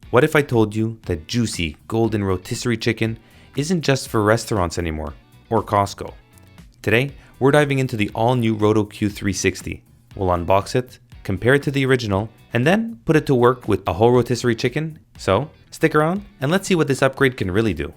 What if I told you that juicy, golden rotisserie chicken isn't just for restaurants anymore, or Costco? Today, we're diving into the all-new Roto-Q 360. We'll unbox it, compare it to the original, and then put it to work with a whole rotisserie chicken. So, stick around and let's see what this upgrade can really do.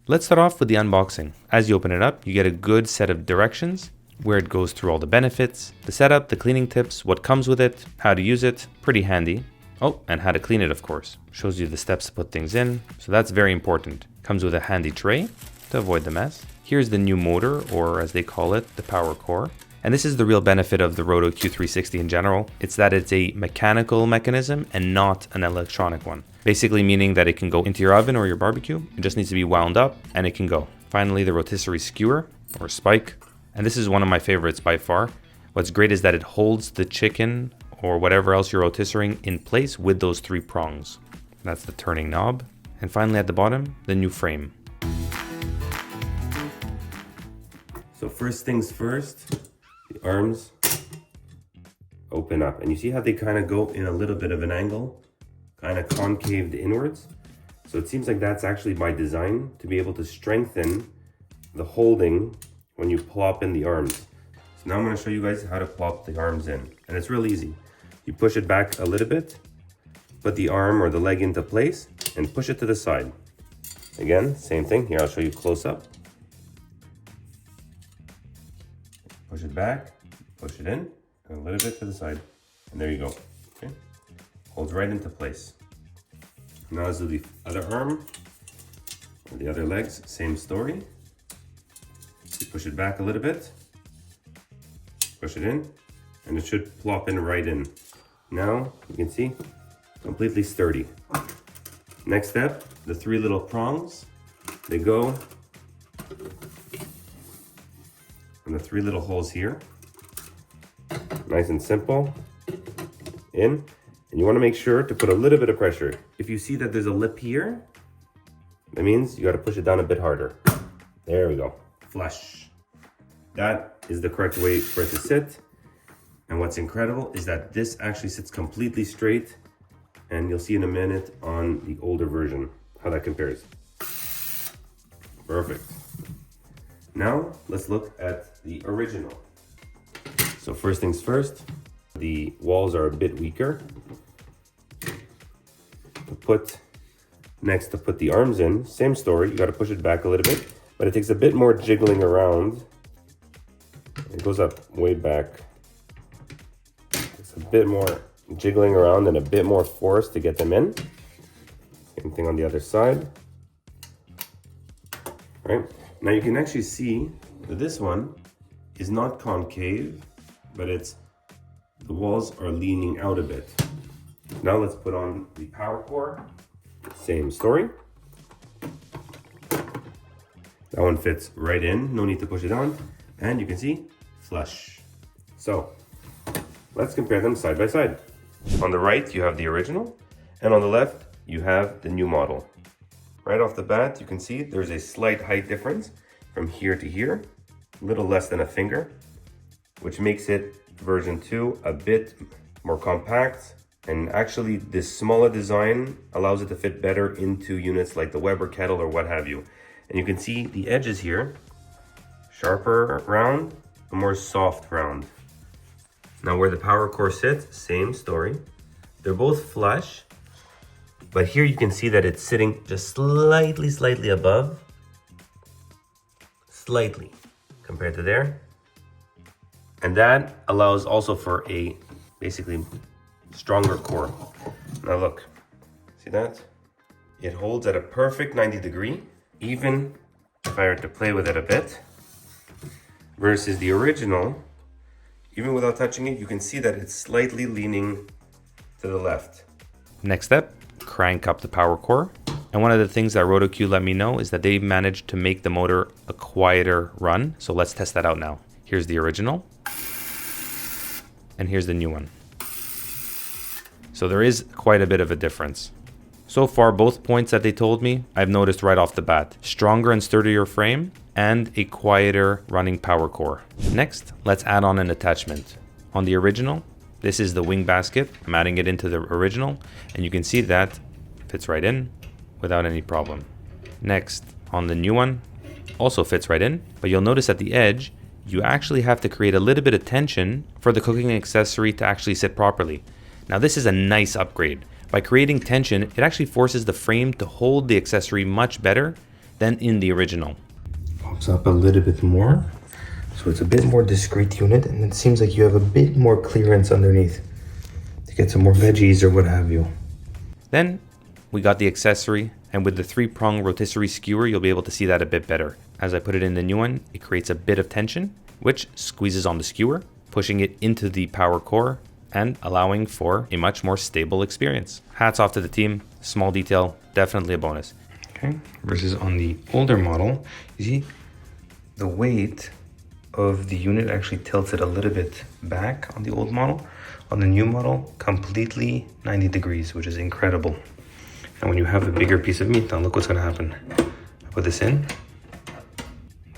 Let's start off with the unboxing. As you open it up, you get a good set of directions where it goes through all the benefits, the setup, the cleaning tips, what comes with it, how to use it, pretty handy. Oh, and how to clean it, of course. Shows you the steps to put things in, so that's very important. Comes with a handy tray to avoid the mess. Here's the new motor, or as they call it, the power core. And this is the real benefit of the Roto-Q 360 in general. It's that it's a mechanical mechanism and not an electronic one. Basically meaning that it can go into your oven or your barbecue. It just needs to be wound up and it can go. Finally, the rotisserie skewer or spike. And this is one of my favorites by far. What's great is that it holds the chicken or whatever else you're rotisserieing in place with those three prongs. That's the turning knob. And finally at the bottom, the new frame. So first things first, the arms open up. And you see how they kind of go in a little bit of an angle? Kind of concaved inwards. So it seems like that's actually by design to be able to strengthen the holding when you plop in the arms. So now I'm going to show you guys how to plop the arms in. And it's real easy. You push it back a little bit, put the arm or the leg into place, and push it to the side. Again, same thing. Here, I'll show you close up. Push it back, push it in, and a little bit to the side. And there you go. Okay. Holds right into place. Now let's do the other arm, or the other legs, same story. You push it back a little bit, push it in, and it should plop in right in. Now, you can see, completely sturdy. Next step, the three little prongs, they go in the three little holes here. Nice and simple, in. And you want to make sure to put a little bit of pressure. If you see that there's a lip here, that means you got to push it down a bit harder. There we go. Flush. That is the correct way for it to sit. And what's incredible is that this actually sits completely straight. And you'll see in a minute on the older version how that compares. Perfect. Now let's look at the original. So first things first, the walls are a bit weaker. To put the arms in, same story, you got to push it back a little bit, but it takes a bit more jiggling around. It goes up way back. It's a bit more jiggling around and a bit more force to get them in. Same thing on the other side. All right, now you can actually see that this one is not concave, but the walls are leaning out a bit. Now let's put on the power core. Same story. That one fits right in, no need to push it on. And you can see, flush. So, let's compare them side by side. On the right, you have the original, and on the left, you have the new model. Right off the bat, you can see there's a slight height difference from here to here, a little less than a finger, which makes it version 2 a bit more compact. And actually, this smaller design allows it to fit better into units like the Weber kettle or what have you. And you can see the edges here, sharper round, a more soft round. Now where the power core sits, same story. They're both flush, but here you can see that it's sitting just slightly above. Slightly, compared to there. And that allows also for a basically stronger core. Now look, see that? It holds at a perfect 90 degree, even if I were to play with it a bit, versus the original, even without touching it, you can see that it's slightly leaning to the left. Next step, crank up the power core. And one of the things that Roto-Q let me know is that they managed to make the motor a quieter run. So let's test that out now. Here's the original. And here's the new one. So there is quite a bit of a difference. So far, both points that they told me, I've noticed right off the bat. Stronger and sturdier frame, and a quieter running power core. Next, let's add on an attachment. On the original, this is the wing basket. I'm adding it into the original, and you can see that fits right in without any problem. Next, on the new one, also fits right in, but you'll notice at the edge, you actually have to create a little bit of tension for the cooking accessory to actually sit properly. Now this is a nice upgrade. By creating tension, it actually forces the frame to hold the accessory much better than in the original. Pops up a little bit more, so it's a bit more discreet unit, and it seems like you have a bit more clearance underneath to get some more veggies or what have you. Then we got the accessory, and with the 3-prong rotisserie skewer, you'll be able to see that a bit better. As I put it in the new one, it creates a bit of tension, which squeezes on the skewer, pushing it into the power core and allowing for a much more stable experience. Hats off to the team. Small detail, definitely a bonus. Okay, versus on the older model, you see the weight of the unit actually tilts it a little bit back on the old model. On the new model, completely 90 degrees, which is incredible. And when you have a bigger piece of meat, now look what's gonna happen. I put this in.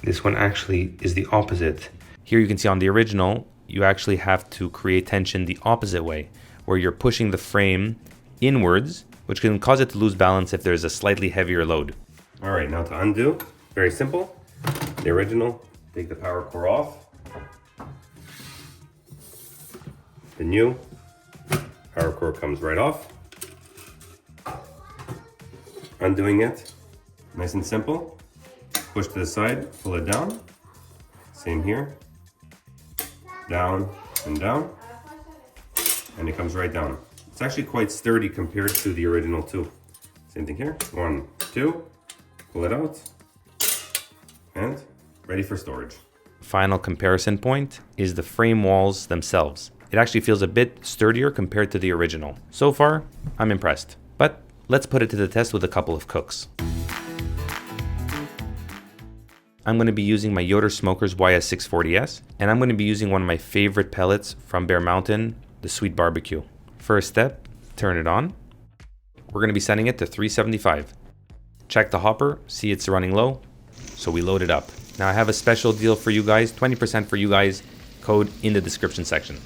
This one actually is the opposite. Here you can see on the original, you actually have to create tension the opposite way, where you're pushing the frame inwards, which can cause it to lose balance if there's a slightly heavier load. All right, now to undo, very simple. The original, take the power core off. The new power core comes right off. Undoing it, nice and simple. Push to the side, pull it down. Same here. Down and down. And it comes right down. It's actually quite sturdy compared to the original too. Same thing here. 1, 2, pull it out, and ready for storage. Final comparison point is the frame walls themselves. It actually feels a bit sturdier compared to the original. So far, I'm impressed. But let's put it to the test with a couple of cooks. I'm going to be using my Yoder Smokers YS640S, and I'm going to be using one of my favorite pellets from Bear Mountain, the Sweet Barbecue. First step, turn it on. We're going to be setting it to 375. Check the hopper, see it's running low, so we load it up. Now I have a special deal for you guys, 20% for you guys, code in the description section.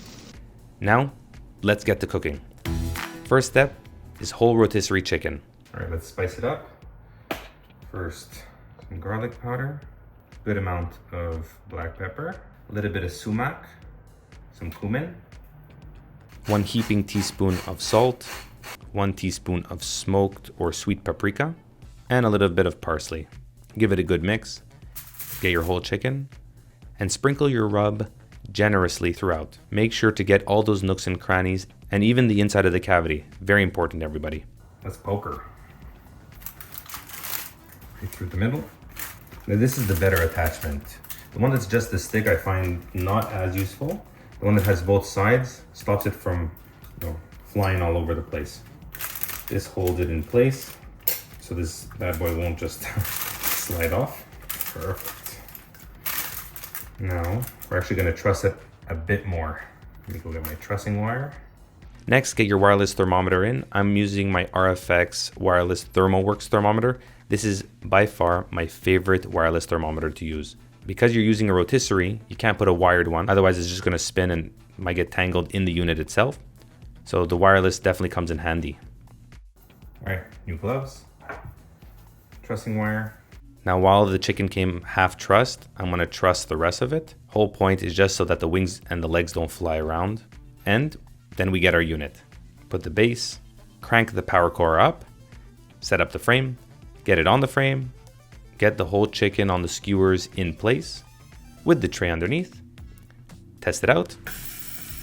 Now, let's get to cooking. First step is whole rotisserie chicken. All right, let's spice it up. First, some garlic powder, good amount of black pepper, a little bit of sumac, some cumin, 1 heaping teaspoon of salt, 1 teaspoon of smoked or sweet paprika, and a little bit of parsley. Give it a good mix. Get your whole chicken and sprinkle your rub generously throughout. Make sure to get all those nooks and crannies and even the inside of the cavity. Very important, everybody. let's poke her. Right through the middle. Now this is the better attachment. The one that's just the stick I find not as useful. The one that has both sides stops it from, flying all over the place. This holds it in place, so this bad boy won't just slide off. Perfect. Now we're actually going to truss it a bit more. Let me go get my trussing wire. Next, get your wireless thermometer in. I'm using my RFX wireless ThermoWorks thermometer. This is by far my favorite wireless thermometer to use. Because you're using a rotisserie, you can't put a wired one. Otherwise, it's just going to spin and might get tangled in the unit itself. So the wireless definitely comes in handy. All right, new gloves, trussing wire. Now, while the chicken came half trussed, I'm going to truss the rest of it. Whole point is just so that the wings and the legs don't fly around. And then we get our unit. Put the base, crank the power core up, set up the frame, get it on the frame, get the whole chicken on the skewers in place with the tray underneath, test it out,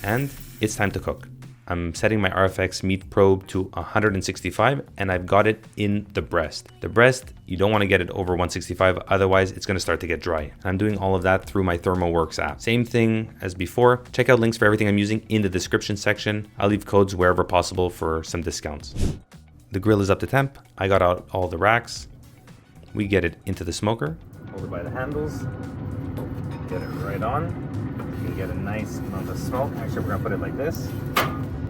and it's time to cook. I'm setting my RFX meat probe to 165 and I've got it in the breast. The breast, you don't want to get it over 165, otherwise it's going to start to get dry. I'm doing all of that through my ThermoWorks app. Same thing as before. Check out links for everything I'm using in the description section. I'll leave codes wherever possible for some discounts. The grill is up to temp. I got out all the racks. We get it into the smoker. Over by the handles. Get it right on. You can get a nice amount of smoke. Actually, we're gonna put it like this,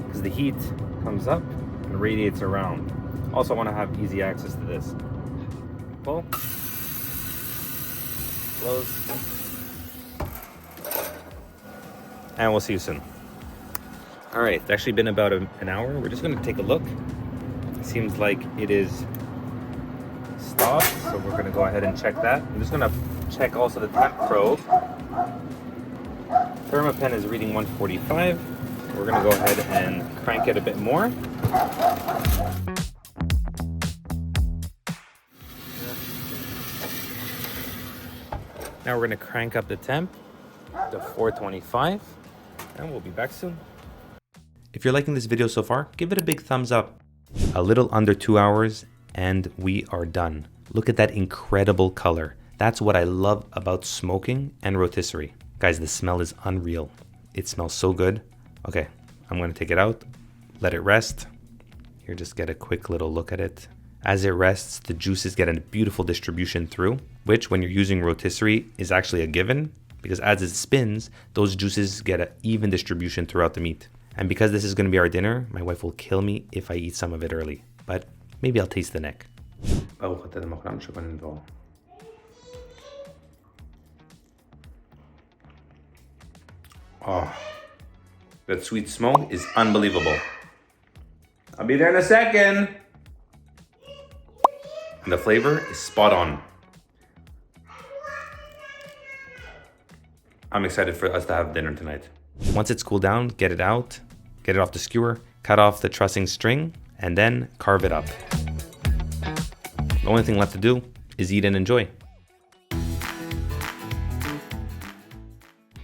because the heat comes up and radiates around. Also, I want to have easy access to this. Pull. Close. And we'll see you soon. All right, it's actually been about an hour. We're just gonna take a look. It seems like it is stopped, so we're gonna go ahead and check that. I'm just gonna check also the temp probe. Thermopen is reading 145. We're gonna go ahead and crank it a bit more. Now we're gonna crank up the temp to 425, and we'll be back soon. If you're liking this video so far, give it a big thumbs up. A little under 2 hours and we are done. Look at that incredible color. That's what I love about smoking and rotisserie. Guys, the smell is unreal. It smells so good. Okay, I'm gonna take it out, let it rest. Here, just get a quick little look at it. As it rests, the juices get a beautiful distribution through, which when you're using rotisserie is actually a given, because as it spins, those juices get an even distribution throughout the meat. And because this is gonna be our dinner, my wife will kill me if I eat some of it early, but maybe I'll taste the neck. Oh, that sweet smoke is unbelievable. I'll be there in a second. And the flavor is spot on. I'm excited for us to have dinner tonight. Once it's cooled down, get it out, get it off the skewer, cut off the trussing string, and then carve it up. The only thing left to do is eat and enjoy.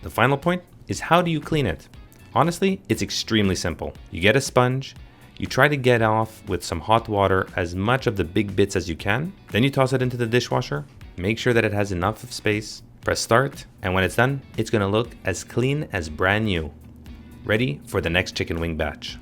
The final point is, how do you clean it? Honestly, it's extremely simple. You get a sponge, you try to get off with some hot water as much of the big bits as you can, then you toss it into the dishwasher, make sure that it has enough of space, press start, and when it's done, it's gonna look as clean as brand new. Ready for the next chicken wing batch.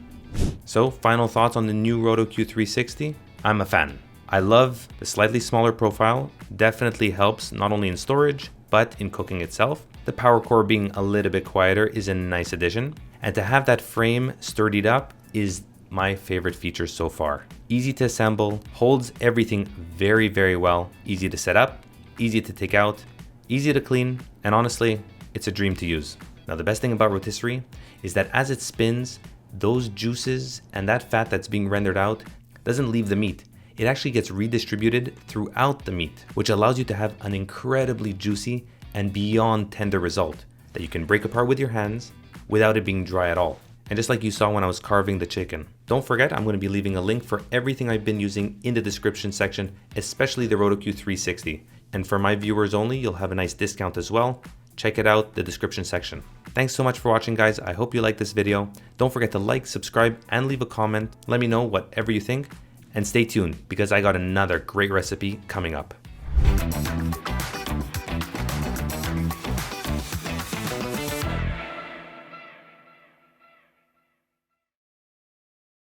So, final thoughts on the new Roto-Q 360? I'm a fan. I love the slightly smaller profile, definitely helps not only in storage, but in cooking itself. The power core being a little bit quieter is a nice addition. And to have that frame sturdied up is my favorite feature so far. Easy to assemble, holds everything very, very well. Easy to set up, easy to take out, easy to clean, and honestly, it's a dream to use. Now, the best thing about rotisserie is that as it spins, those juices and that fat that's being rendered out doesn't leave the meat. It actually gets redistributed throughout the meat, which allows you to have an incredibly juicy and beyond tender result that you can break apart with your hands without it being dry at all. And just like you saw when I was carving the chicken. Don't forget, I'm going to be leaving a link for everything I've been using in the description section, especially the Roto-Q 360. And for my viewers only, you'll have a nice discount as well. Check it out, the description section. Thanks so much for watching, guys. I hope you liked this video. Don't forget to like, subscribe, and leave a comment. Let me know whatever you think. And stay tuned, because I got another great recipe coming up.